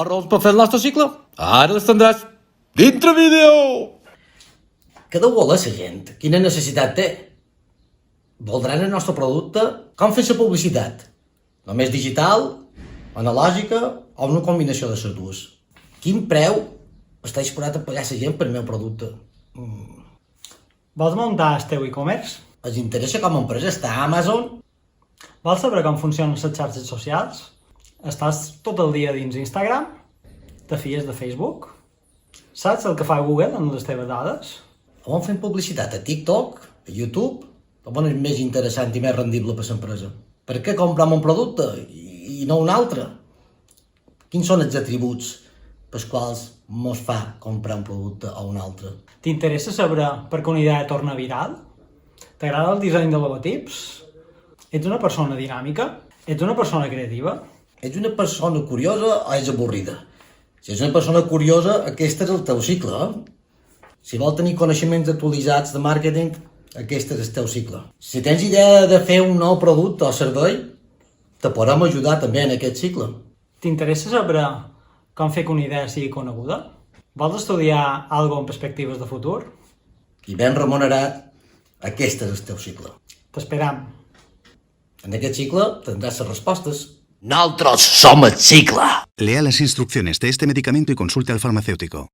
Les raons per fer el nostre cicle? Ara les tindràs dintre vídeo! Què deu voler la gent? Quina necessitat té? Voldran el nostre producte? Com fer la publicitat? Només digital, analògica o una combinació de les dues? Quin preu està disposat a pagar la gent per el meu producte? Vols muntar el teu e-commerce? Els interessa com a empresa estar a Amazon? Vols saber com funcionen les xarxes socials? Estàs tot el dia dins Instagram? Te fies de Facebook? Saps el que fa Google amb les teves dades? On fem publicitat? A TikTok? A YouTube? On és més interessant i més rendible per l'empresa? Per què compram un producte i no un altre? Quins són els atributs pels quals mos fa comprar un producte o un altre? T'interessa saber per què una idea torna viral? T'agrada el disseny de logotips? Ets una persona dinàmica? Ets una persona creativa? Ets una persona curiosa o ets avorrida? Si ets una persona curiosa, aquest és el teu cicle, Si vols tenir coneixements actualitzats de màrqueting, aquest és el teu cicle. Si tens idea de fer un nou producte o servei, te podem ajudar també en aquest cicle. T'interessa saber com fer que una idea sigui coneguda? Vols estudiar alguna cosa amb perspectives de futur? I ben remunerat, aquest és el teu cicle. T'esperam. En aquest cicle tindràs les respostes. Nosaltres som el cicle! Lea las instrucciones de este medicamento y consulte al farmacéutico.